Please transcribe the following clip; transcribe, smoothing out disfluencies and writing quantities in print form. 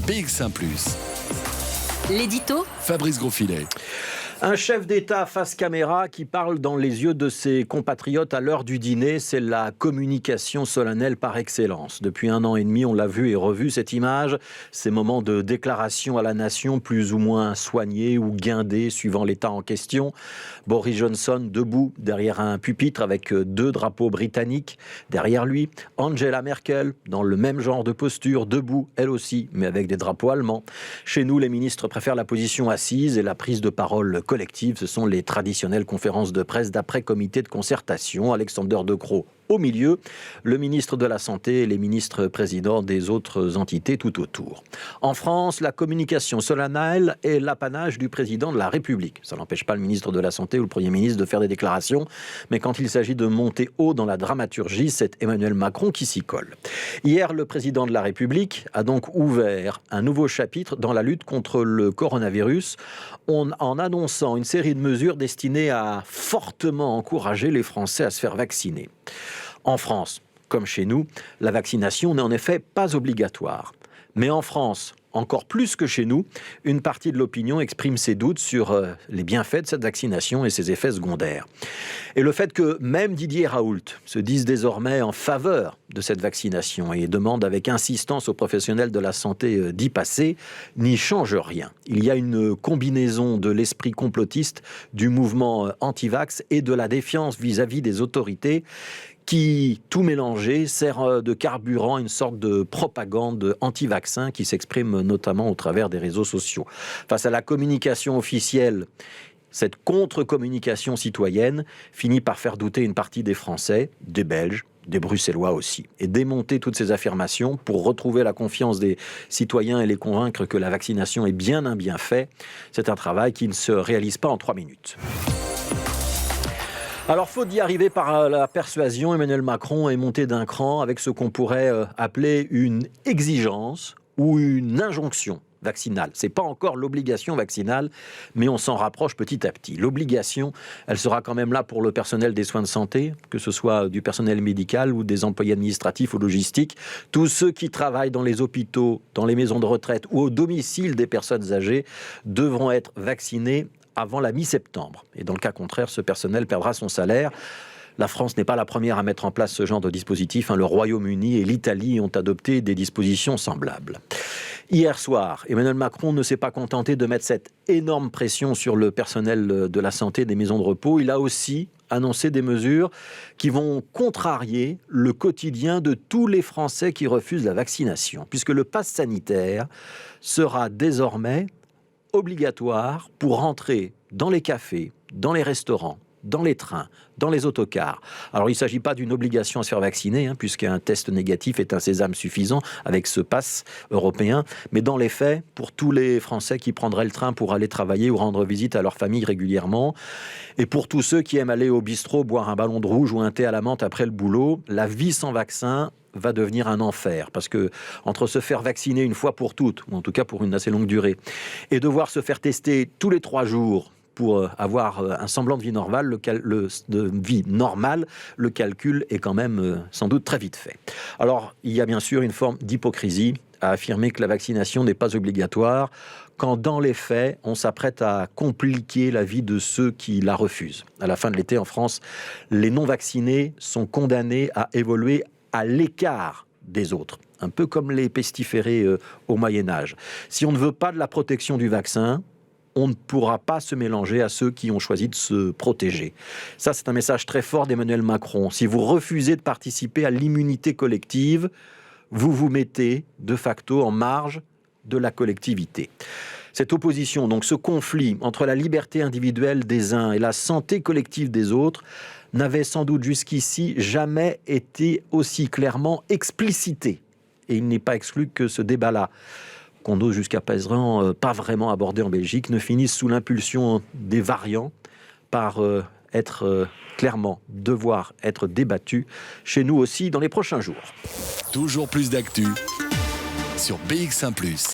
BX1 +. L'édito Fabrice Grosfilet. Un chef d'État face caméra qui parle dans les yeux de ses compatriotes à l'heure du dîner, c'est la communication solennelle par excellence. Depuis 1 an et demi, on l'a vu et revu cette image, ces moments de déclaration à la nation plus ou moins soignés ou guindés suivant l'État en question. Boris Johnson debout derrière un pupitre avec 2 drapeaux britanniques derrière lui. Angela Merkel dans le même genre de posture, debout elle aussi, mais avec des drapeaux allemands. Chez nous, les ministres préfèrent la position assise et la prise de parole collective. Ce sont les traditionnelles conférences de presse d'après comité de concertation. Alexander De Croo au milieu, le ministre de la Santé et les ministres présidents des autres entités tout autour. En France, la communication solennelle est l'apanage du président de la République. Ça n'empêche pas le ministre de la Santé ou le Premier ministre de faire des déclarations, mais quand il s'agit de monter haut dans la dramaturgie, c'est Emmanuel Macron qui s'y colle. Hier, le président de la République a donc ouvert un nouveau chapitre dans la lutte contre le coronavirus en annonçant une série de mesures destinées à fortement encourager les Français à se faire vacciner. En France, comme chez nous, la vaccination n'est en effet pas obligatoire. Mais en France, encore plus que chez nous, une partie de l'opinion exprime ses doutes sur les bienfaits de cette vaccination et ses effets secondaires. Et le fait que même Didier Raoult se dise désormais en faveur de cette vaccination et demande avec insistance aux professionnels de la santé d'y passer, n'y change rien. Il y a une combinaison de l'esprit complotiste, du mouvement anti-vax et de la défiance vis-à-vis des autorités qui, tout mélangé, sert de carburant à une sorte de propagande anti-vaccin qui s'exprime notamment au travers des réseaux sociaux. Face à la communication officielle, cette contre-communication citoyenne finit par faire douter une partie des Français, des Belges, des Bruxellois aussi. Et démonter toutes ces affirmations pour retrouver la confiance des citoyens et les convaincre que la vaccination est bien un bienfait, c'est un travail qui ne se réalise pas en 3 minutes. Alors, faute d'y arriver par la persuasion, Emmanuel Macron est monté d'un cran avec ce qu'on pourrait appeler une exigence ou une injonction vaccinale. Ce n'est pas encore l'obligation vaccinale, mais on s'en rapproche petit à petit. L'obligation, elle sera quand même là pour le personnel des soins de santé, que ce soit du personnel médical ou des employés administratifs ou logistiques. Tous ceux qui travaillent dans les hôpitaux, dans les maisons de retraite ou au domicile des personnes âgées devront être vaccinés avant la mi-septembre. Et dans le cas contraire, ce personnel perdra son salaire. La France n'est pas la première à mettre en place ce genre de dispositif. Le Royaume-Uni et l'Italie ont adopté des dispositions semblables. Hier soir, Emmanuel Macron ne s'est pas contenté de mettre cette énorme pression sur le personnel de la santé des maisons de repos. Il a aussi annoncé des mesures qui vont contrarier le quotidien de tous les Français qui refusent la vaccination, puisque le pass sanitaire sera désormais obligatoire pour rentrer dans les cafés, dans les restaurants, dans les trains, dans les autocars. Alors, il ne s'agit pas d'une obligation à se faire vacciner, puisqu'un test négatif est un sésame suffisant avec ce pass européen. Mais dans les faits, pour tous les Français qui prendraient le train pour aller travailler ou rendre visite à leur famille régulièrement, et pour tous ceux qui aiment aller au bistrot, boire un ballon de rouge ou un thé à la menthe après le boulot, la vie sans vaccin va devenir un enfer, parce que entre se faire vacciner une fois pour toutes, ou en tout cas pour une assez longue durée, et devoir se faire tester tous les 3 jours pour avoir un semblant de vie normale, le calcul est quand même sans doute très vite fait. Alors, il y a bien sûr une forme d'hypocrisie à affirmer que la vaccination n'est pas obligatoire, quand dans les faits, on s'apprête à compliquer la vie de ceux qui la refusent. À la fin de l'été, en France, les non-vaccinés sont condamnés à évoluer à l'écart des autres, un peu comme les pestiférés au Moyen-Âge. Si on ne veut pas de la protection du vaccin, on ne pourra pas se mélanger à ceux qui ont choisi de se protéger. Ça, c'est un message très fort d'Emmanuel Macron. Si vous refusez de participer à l'immunité collective, vous vous mettez de facto en marge de la collectivité. Cette opposition, donc ce conflit entre la liberté individuelle des uns et la santé collective des autres, n'avait sans doute jusqu'ici jamais été aussi clairement explicité. Et il n'est pas exclu que ce débat-là, qu'on n'ose jusqu'à présent pas vraiment aborder en Belgique, ne finisse sous l'impulsion des variants par devoir être débattu chez nous aussi dans les prochains jours. Toujours plus d'actu sur BX1 +.